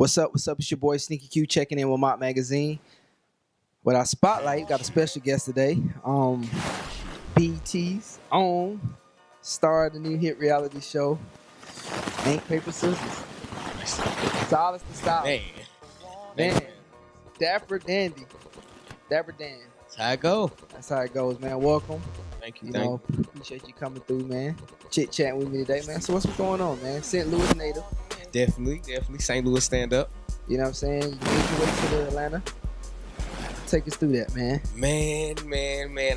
What's up? What's up? It's your boy SneakerQue checking in with Mott Magazine. With our spotlight, got a special guest today. BET's own star of the new hit reality show, InkPaperScissors Silas the Stylist. Man. Dapper Dandy. Dapper Dan. That's how it go. That's how it goes, man. Welcome. Thank you. Appreciate you coming through, man. Chit-chatting with me today, man. So what's going on, man? St. Louis native. Definitely. St. Louis stand up. You know what I'm saying? You made your way to Atlanta. Take us through that, man. Man.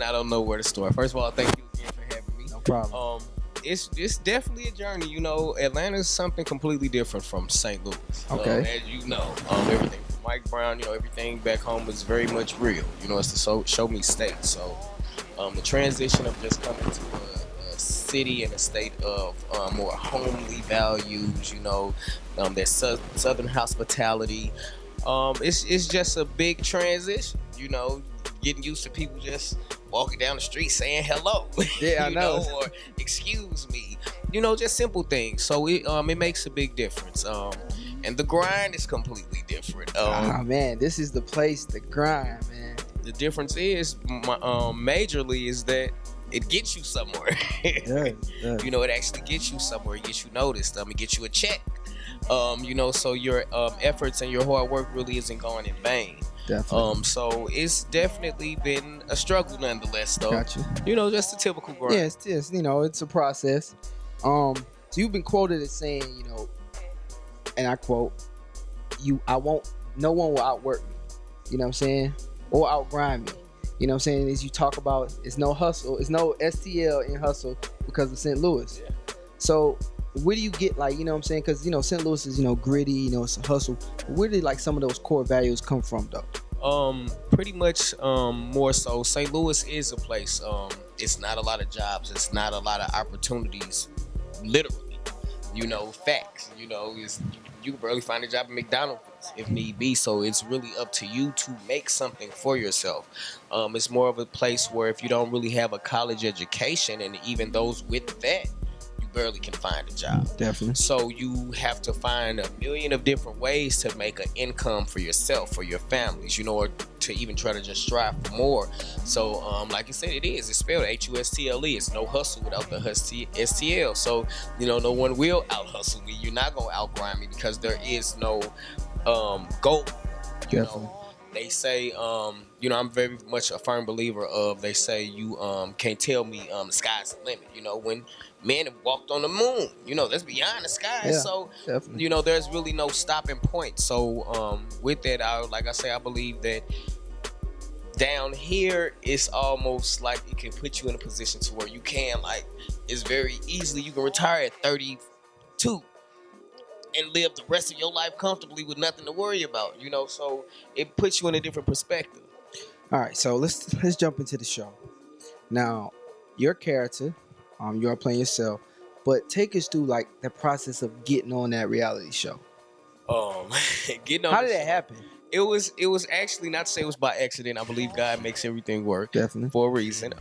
I don't know where to start. First of all, thank you again for having me. No problem. It's definitely a journey. You know, Atlanta is something completely different from St. Louis. Okay. As you know, everything from Mike Brown, everything back home is very much real. It's the show me state. So, the transition of just coming to a city and a state of more homely values, that southern hospitality. It's just a big transition, getting used to people just walking down the street saying hello. Yeah, I know. Or excuse me, just simple things. So it makes a big difference. And the grind is completely different. Man, this is the place to grind, man. The difference is, majorly, is that it gets you somewhere. Yeah. It actually gets you somewhere. It gets you noticed. It gets you a check. So your efforts and your hard work really isn't going in vain. Definitely. So it's definitely been a struggle nonetheless, though. Gotcha. Just a typical grind. Yeah, it's a process. So you've been quoted as saying, and I quote, no one will outwork me. You know what I'm saying? Or outgrind me. You know what I'm saying? As you talk about, it's no hustle, it's no STL in hustle because of St. Louis. Yeah. So where do you get, like, you know what I'm saying? Because, St. Louis is, gritty, it's a hustle. Where did, like, some of those core values come from, though? Pretty much more so. St. Louis is a place, it's not a lot of jobs. It's not a lot of opportunities, literally. Facts. You can barely find a job at McDonald's if need be. So it's really up to you to make something for yourself. It's more of a place where if you don't really have a college education, and even those with that, you barely can find a job. Definitely. So you have to find a million of different ways to make an income for yourself, for your families, or to even try to just strive for more. So, like you said, it's spelled HUSTLE. It's no hustle without the STL. So, no one will out hustle me. You're not going to outgrind me because there is no goal. They say, I'm very much a firm believer of, they say you can't tell me the sky's the limit. When men have walked on the moon, that's beyond the sky. Yeah, so, definitely. There's really no stopping point. So, with that, I believe that down here, it's almost like it can put you in a position to where you can, it's very easily, you can retire at 32 and live the rest of your life comfortably with nothing to worry about, so it puts you in a different perspective. All right, so let's jump into the show. Now, your character, you are playing yourself, but take us through, like, the process of getting on that reality show. Getting on. How did that happen? It was actually, not to say it was by accident. I believe God makes everything work. Definitely. For a reason.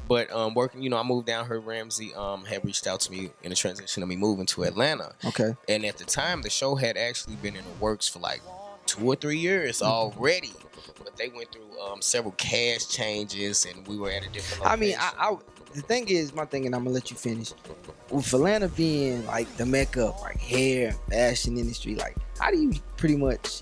But working, I moved down here. Ramsey had reached out to me in the transition of me moving to Atlanta. Okay. And at the time, the show had actually been in the works for like 2 or 3 years already. But they went through several cast changes, and we were at a different location. I mean, the thing is, my thing, and I'm gonna let you finish. With Atlanta being like the mecca of like hair and fashion industry, like, how do you pretty much,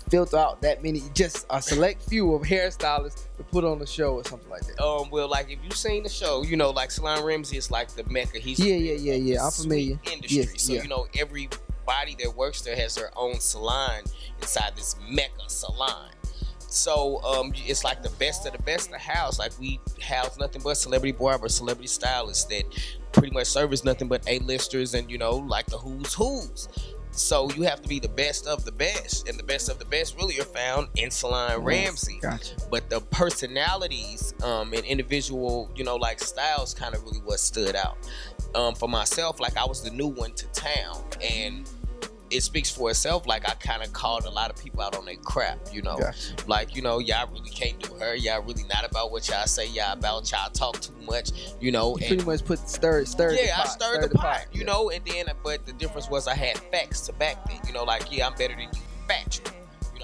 filter out that many, just a select few of hairstylists to put on the show or something like that? Well, like, if you've seen the show, like Salon Ramsey is like the mecca. He's yeah. I'm familiar. Industry. Yes, So yeah. Everybody that works there has their own salon inside this mecca salon. So it's like the best of the best of the house. Like, we house nothing but celebrity barbers, celebrity stylists that pretty much service nothing but A-listers and like the who's. So you have to be the best of the best, and the best of the best really are found in Salon Ramsey. Gotcha. But the personalities and individual, like styles, kind of really what stood out. For myself, like, I was the new one to town, and it speaks for itself. Like, I kind of called a lot of people out on their crap, Gotcha. Like, y'all really can't do her. Y'all really not about what y'all say. Y'all about y'all talk too much, You pretty much put stirred the pot. I stirred the pot, and then, but the difference was I had facts to back that, like, yeah, I'm better than you, factual.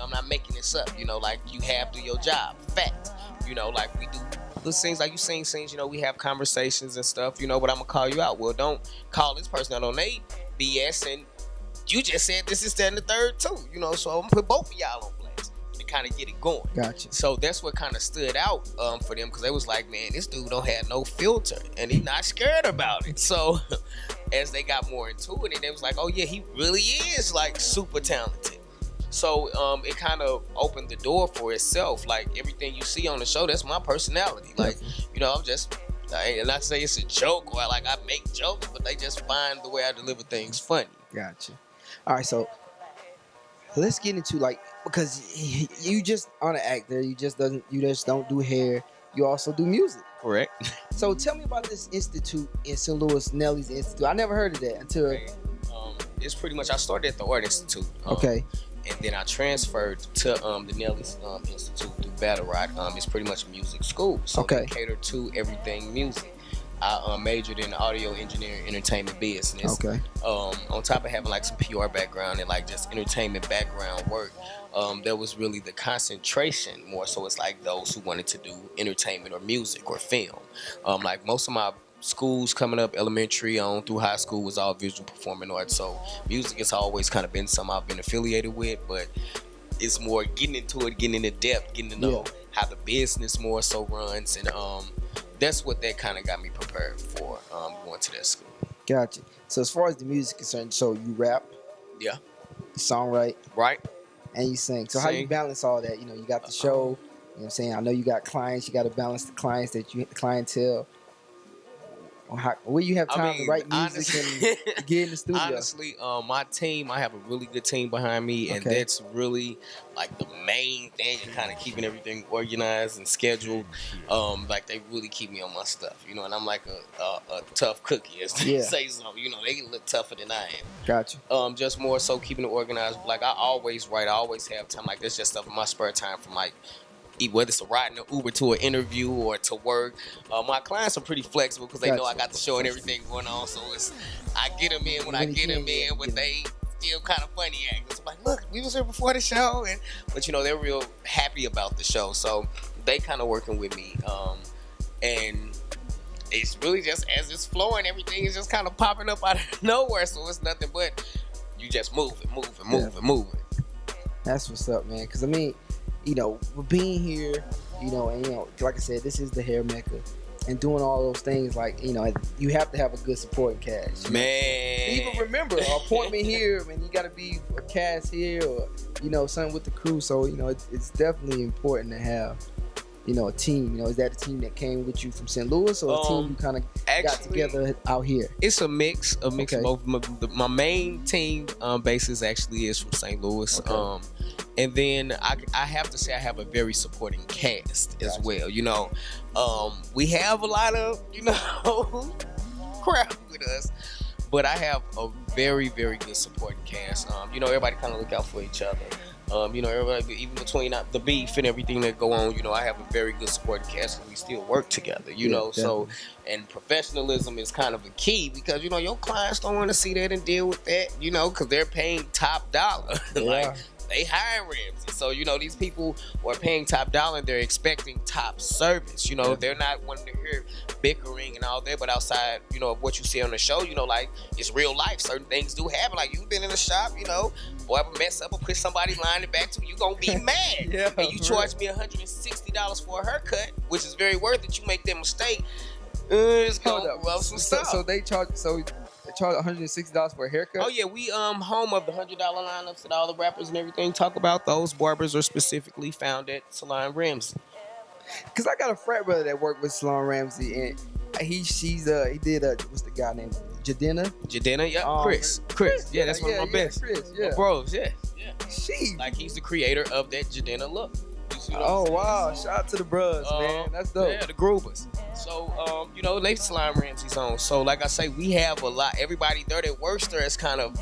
I'm not making this up, like, you have to do your job, fact. Like, we do little things, like you sing scenes, we have conversations and stuff, but I'm gonna call you out. Well, don't call this person out on they BS, and you just said this is that and the third too, so I'm gonna put both of y'all on blast to kind of get it going. Gotcha. So that's what kind of stood out for them, because they was like, man, this dude don't have no filter and he's not scared about it. So as they got more into it, and they was like, oh yeah, he really is like super talented. So it kind of opened the door for itself. Like, everything you see on the show, that's my personality. Like, I'm just, and not say it's a joke or like I make jokes, but they just find the way I deliver things funny. Gotcha. All right, so let's get into, like, because you just aren't an actor. You just don't do hair. You also do music. Correct. So tell me about this institute in St. Louis, Nelly's Institute. I never heard of that until. It's pretty much, I started at the Art Institute. Okay. And then I transferred to the Nelly's Institute through Battle Rock. It's pretty much a music school, so they cater to everything music. I majored in audio engineering, entertainment business. Okay. On top of having like some PR background and like just entertainment background work, there was really the concentration more. So it's like those who wanted to do entertainment or music or film. Like, most of my schools coming up, elementary on through high school, was all visual performing arts. So music has always kind of been something I've been affiliated with, but it's more getting into it, getting into depth, getting to know how the business more so runs, and that's what that kind of got me prepared for going to that school. Gotcha. So as far as the music is concerned, so you rap, yeah, songwrite, right, and you sing. So how do you balance all that? You got the show. You know what I'm saying? I know you got clients. You got to balance the clients clientele. Where you have time to write music and get in the studio? Honestly, my team, I have a really good team behind me, and that's really like the main thing, and kind of keeping everything organized and scheduled. Like, they really keep me on my stuff, and I'm like a tough cookie, as they say so. They look tougher than I am. Gotcha. Just more so keeping it organized. Like, I always write, I always have time. Like, that's just stuff in my spare time from, like, whether it's a ride in an Uber to an interview or to work. My clients are pretty flexible because they know I got the show and everything going on. So I get them in when I get them in, when they still kind of funny actors. I'm like, look, we was here before the show, but they're real happy about the show. So they kind of working with me, and it's really just as it's flowing, everything is just kind of popping up out of nowhere. So it's nothing but you just move it. That's what's up, man. Because being here, and like I said, this is the hair mecca, and doing all those things, like, you have to have a good supporting cast. Man, even remember an appointment here, man, you got to be a cast here, or something with the crew. So it's definitely important to have a team. Is that a team that came with you from St. Louis, or a team you kind of got together out here? It's a mix of both. My main team basis actually is from St. Louis. Okay. And then I have to say I have a very supporting cast as well. We have a lot of crap with us, but I have a very, very good supporting cast. Everybody kind of look out for each other. Everybody, even between the beef and everything that go on, I have a very good supporting cast, and we still work together, so, and professionalism is kind of a key, because, your clients don't want to see that and deal with that, because they're paying top dollar. Like, they hire Ramsey. So, these people are paying top dollar, and they're expecting top service. They're not wanting to hear bickering and all that, but outside, of what you see on the show, like, it's real life. Certain things do happen. Like, you've been in a shop, boy, ever mess up or push somebody lying it back to you, gonna be mad. And you charge me $160 for a haircut, which is very worth it. You make that mistake, it's gonna rub some stuff. So they charge $160 for a haircut? Oh yeah, we home of the $100 lineups that all the rappers and everything talk about. Those barbers are specifically found at Salon Ramsey. Cause I got a frat brother that worked with Salon Ramsey, and he did what's the guy named Jadena, yeah, Chris, yeah, that's one of my best, Chris, my bros, yeah. Like, he's the creator of that Jadena look. Oh wow! Shout out to the bros, man. That's dope. Yeah, the Groovers. So, they Salon Ramsey's on. So, like I say, we have a lot. Everybody there that works there is kind of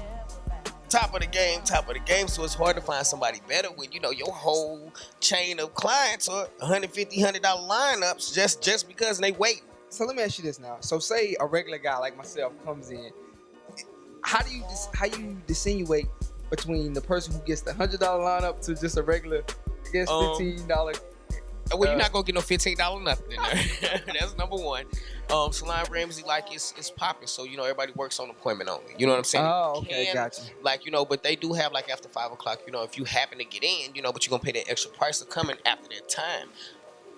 top of the game. So it's hard to find somebody better when you know your whole chain of clients are $150 lineups just because they wait. So let me ask you this now. So say a regular guy like myself comes in. How do you distinguish between the person who gets the $100 lineup to just a regular, I guess, $15? Well, you're not gonna get no $15 nothing in there. That's number one. Salon Ramsey, like it's popping, so you know everybody works on appointment only. You know what I'm saying? Oh, okay, gotcha. Like you know, but they do have like after 5 o'clock. You know, if you happen to get in, you know, but you're gonna pay that extra price of coming after that time.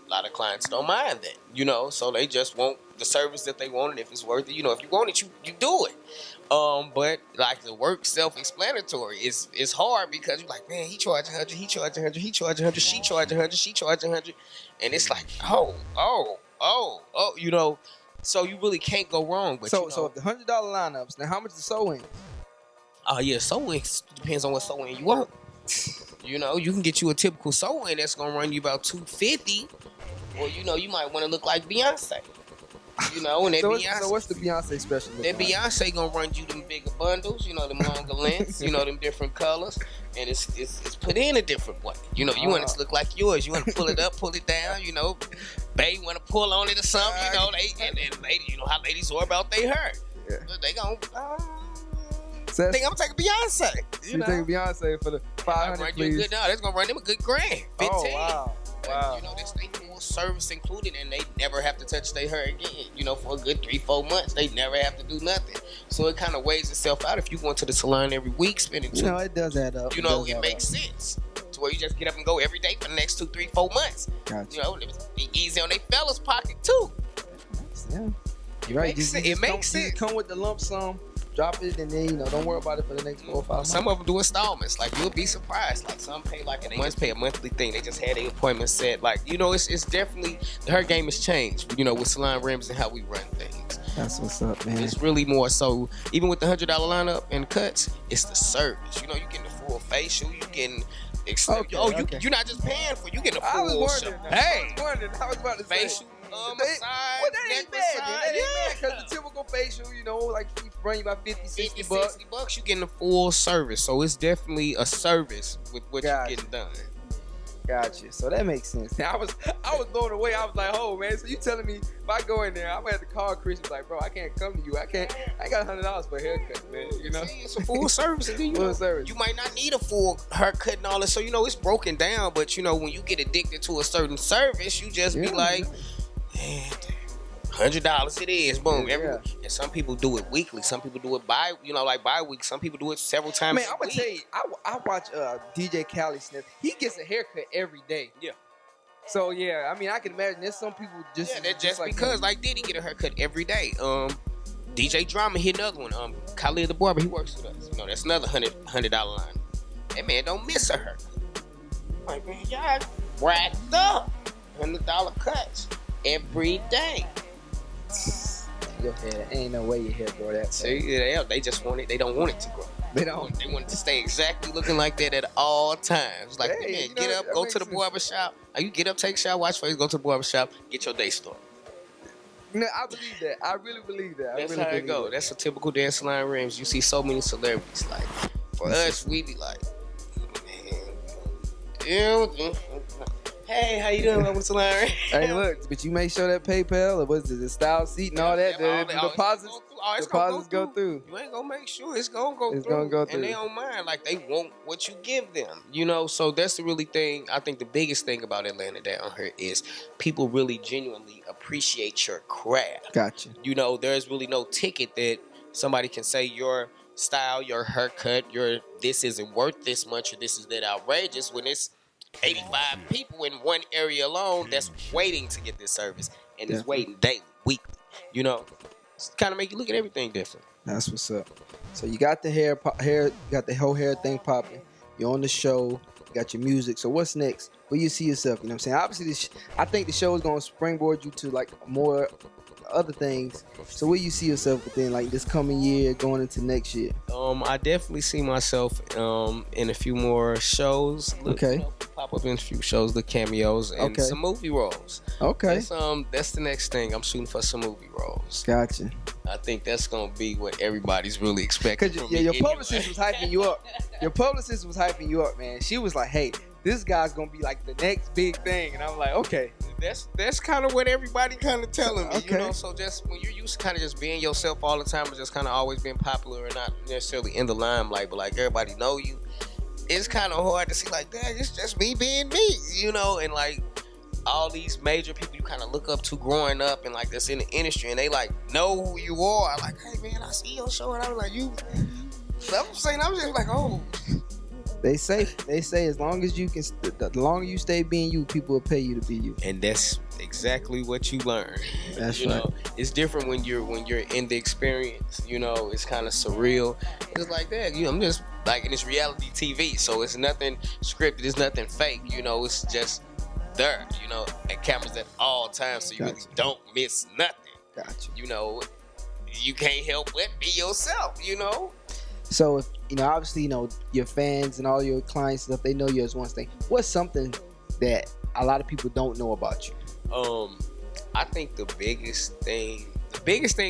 A lot of clients don't mind that, you know, so they just want the service that they want, and if it's worth it, you know, if you want it, you do it. But like the work self-explanatory is hard because you're like, man, he charged 100, he charged 100, he charged 100, she charged 100, she charged 100, and it's like, oh, you know, so you really can't go wrong. But so you know, so if the $100 lineups, now how much the sew-in? Yeah, sew-in depends on what sew-in you want. You know, you can get you a typical sew-in that's gonna run you about $250. Or you know, you might want to look like Beyonce. You know, and that so what's the Beyonce special? That Beyonce gonna run you them bigger bundles, you know, them longer lengths, you know, them different colors, and it's put in a different way. You know, you want it to look like yours. You want to pull it up, pull it down. You know, babe want to pull on it or something. You know, ladies, you know how ladies are about their hair. Yeah. They gonna. I think I'm taking Beyonce. You taking Beyonce for the 500, please? That's gonna run them a good grand. 15. Oh wow. Wow. You know, they stay full service included, and they never have to touch their hair again. You know, for a good 3-4 months, they never have to do nothing. So it kind of weighs itself out. If you go to the salon every week, spending you know, it does add up. You know, it makes sense to where you just get up and go every day for the next 2, 3, 4 months. Gotcha. You know, it's easy on their fellas' pocket too. Yeah, you're right. It makes sense. Come with the lump sum. Drop it and then, you know, don't worry about it for the next 4 or 5 months. Some of them do installments. Like, you'll be surprised. Like, some pay like a month, pay a monthly thing. They just had their appointment set. Like, you know, it's definitely, her game has changed, you know, with Salon Rims and how we run things. That's what's up, man. It's really more so, even with the $100 lineup and cuts, it's the service. You know, you getting the full facial, you getting you're not just paying for, you getting a full show. Hey! I was about to say. Facial. Well, that ain't bad. That ain't bad because the typical facial, you know, like run you about $50, $60. You getting a full service, so it's definitely a service with what you're getting done. Gotcha. So that makes sense. Now, I was blown away. I was like, oh man, so you telling me if I go in there, I'm gonna have to call Chris and be like, bro, I can't come to you. I got $100 for a haircut, man. You know, it's a full service. And then service. You might not need a full haircut and all that. So you know, it's broken down. But you know, when you get addicted to a certain service, you just be like, man, $100 it is. Boom. And some people do it weekly. Some people do it bi-week. Some people do it several times. Man, I'm gonna tell you, I watch DJ Cali Smith. He gets a haircut every day. Yeah. So yeah, I mean, I can imagine there's some people just just like because like Diddy get a haircut every day. DJ Drama hit another one. Khalid the barber, he works with us. You know, that's another $100 line. That man don't miss a haircut. Like, man, y'all racked up $100 cuts every day. Your hair, ain't no way your hair grow that. See, they just want it. They don't want it to grow. They want it to stay exactly looking like that at all times. Like, hey, man, get up, go to the barber shop. You get up, take a shower, wash face, go to the barber shop, get your day started. No, I believe that. I really believe that. That's how it go. That's a typical day at Salon Rims. You see so many celebrities. Like, for us, we be like, man, hey, how you doing? Welcome to Salon Rims. Hey, look, but you make sure that PayPal or what's it, the style seat and all that, the deposits go through. You ain't gonna make sure it's gonna go through. It's gonna go through. And they don't mind. Like, they want what you give them. You know, so that's the really thing. I think the biggest thing about Atlanta down here is people really genuinely appreciate your craft. Gotcha. You know, there's really no ticket that somebody can say your style, your haircut, this isn't worth this much or this is that outrageous when it's 85 people in one area alone that's waiting to get this service and is waiting daily, weekly. You know, it's kind of make you look at everything different. That's what's up. So you got the hair, you got the whole hair thing popping. You're on the show. You got your music. So what's next? Where you see yourself? You know what I'm saying? Obviously, I think the show is going to springboard you to like more other things. So where you see yourself within like this coming year, going into next year? I definitely see myself in a few more shows. Okay. Pop up in a few shows, the cameos, and some movie roles. Okay. That's the next thing. I'm shooting for some movie roles. Gotcha. I think that's gonna be what everybody's really expecting. Cause your publicist was hyping you up. Your publicist was hyping you up, man. She was like, "Hey, this guy's gonna be like the next big thing," and I'm like, "Okay." That's kind of what everybody kind of telling me, Okay. you know. So just when you're used to kind of just being yourself all the time, and just kind of always being popular and not necessarily in the limelight, but like everybody know you, it's kind of hard to see like that. It's just me being me, you know, and like all these major people you kind of look up to growing up and like that's in the industry, and they like know who you are. Like, hey man, I see your show, and I was like, you. I'm saying, I was just like, oh. They say as long as you can, the longer you stay being you, people will pay you to be you. And that's exactly what you learn. That's you right. know, it's different when you're in the experience. You know, it's kind of surreal. It's like that. You know, I'm just like in this reality TV, so it's nothing scripted. It's nothing fake. You know, it's just there. You know, and cameras at all times, so you really don't miss nothing. Gotcha. You know, you can't help but be yourself. You know. So, if, you know, obviously, you know, your fans and all your clients and stuff, they know you as one thing. What's something that a lot of people don't know about you? I think the biggest thing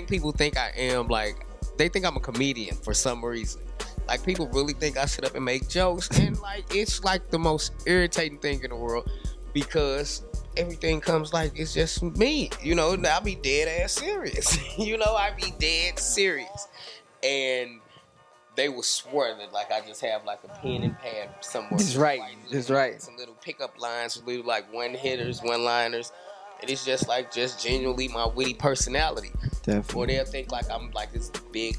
people think I am, like, they think I'm a comedian for some reason. Like, people really think I sit up and make jokes, and like, it's like the most irritating thing in the world because everything comes like it's just me. You know, I be dead ass serious. You know, I be dead serious, and they will swear that like I just have like a pen and pad somewhere. That's right. That's right. Some little pickup lines, some little like one-hitters, one-liners. And it's just like just genuinely my witty personality. Definitely. Or they'll think like I'm like this big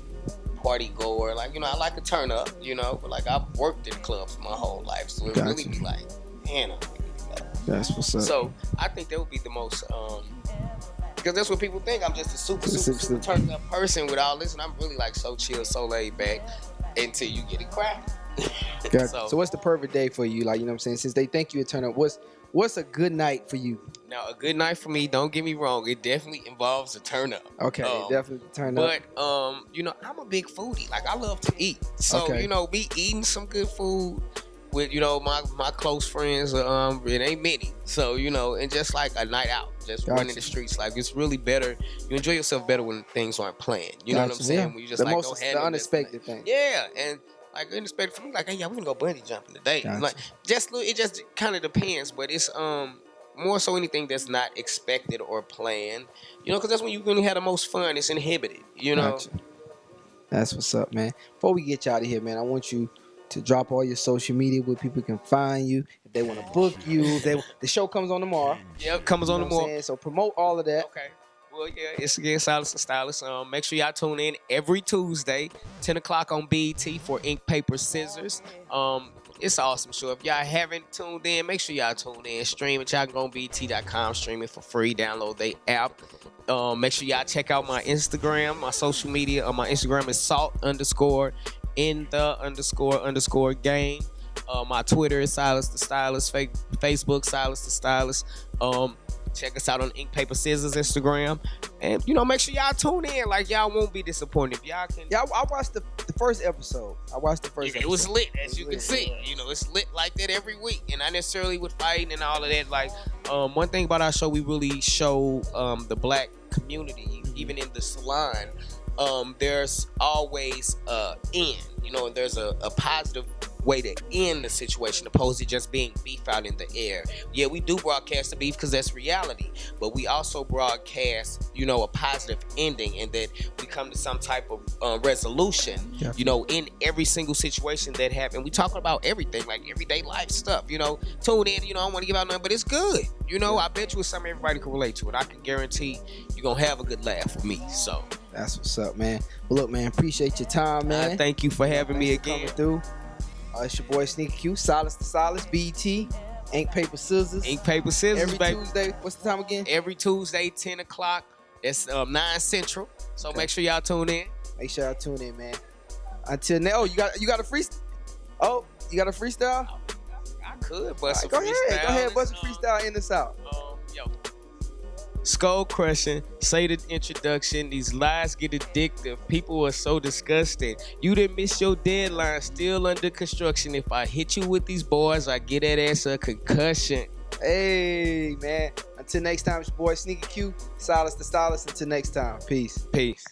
party goer. Like, you know, I like to turn up, you know. But like I've worked in clubs my whole life. So it really be like, man, that's what's up. So I think that would be the most because that's what people think. I'm just a super turned up person with all this, and I'm really like so chill, so laid back until you get it cracked. So what's the perfect day for you? Like, you know what I'm saying? Since they think you a turn up, what's a good night for you? Now, a good night for me, don't get me wrong, it definitely involves a turn up. Okay, definitely turn up. But you know, I'm a big foodie. Like I love to eat. So, you know, be eating some good food with, you know, my close friends, it ain't many. So, you know, and just like a night out, just running the streets. Like it's really better. You enjoy yourself better when things aren't planned. You know what I'm saying? Yeah. When you just like the unexpected thing. Yeah, and like unexpected for me, like, hey, yeah, we're gonna go bungee jumping today. Like it just kind of depends, but it's more so anything that's not expected or planned. You know, because that's when you really have the most fun. It's inhibited. You know. Gotcha. That's what's up, man. Before we get you out of here, man, I want you to drop all your social media where people can find you. If they want to book you, the show comes on tomorrow. Yep, comes on tomorrow. So promote all of that. Okay. Well, yeah, it's again Silas the Stylist. Make sure y'all tune in every Tuesday, 10 o'clock on BET for Ink, Paper, Scissors. It's an awesome show. If y'all haven't tuned in, make sure y'all tune in. Stream it. Y'all can go on BET.com, stream it for free. Download the app. Make sure y'all check out my Instagram, my social media. My Instagram is salt_in_the_game. My Twitter is Silas the Stylist. Facebook Silas the Stylist. Check us out on InkPaperScissors Instagram, and you know, make sure y'all tune in. Like y'all won't be disappointed if y'all can. Yeah, I watched the first episode. It was lit, as you can see. You know, it's lit like that every week, and not necessarily with fighting and all of that. Like, one thing about our show, we really show the black community, even in the salon. There's always end. You know, and there's a positive way to end the situation opposed to just being beef out in the air. Yeah, we do broadcast the beef because that's reality, but we also broadcast, you know, a positive ending, and that we come to some type of resolution, you know, in every single situation that happens. We talk about everything, like everyday life stuff, you know. Tune in, you know, I don't want to give out nothing, but it's good. You know, I bet you it's something everybody can relate to, and I can guarantee you're going to have a good laugh with me, so. That's what's up, man. Well, look, man, appreciate your time, man. Thank you for having me again. Through. It's your boy SneakerQue, Silas the Stylist, BET, Ink, Paper, Scissors. Ink, Paper, Scissors, every baby. Tuesday. What's the time again? Every Tuesday, 10 o'clock. It's 9 Central. So make sure y'all tune in. Make sure y'all tune in, man. Until now, you got a freestyle? Oh, you got a freestyle? I could bust a go freestyle. Go ahead, bust a freestyle in this out. Yo. Skull crushing, say the introduction. These lies get addictive. People are so disgusting. You didn't miss your deadline, still under construction. If I hit you with these bars, I get that ass a concussion. Hey, man. Until next time, it's your boy SneakerQue, Silas the Stylist. Until next time, peace. Peace.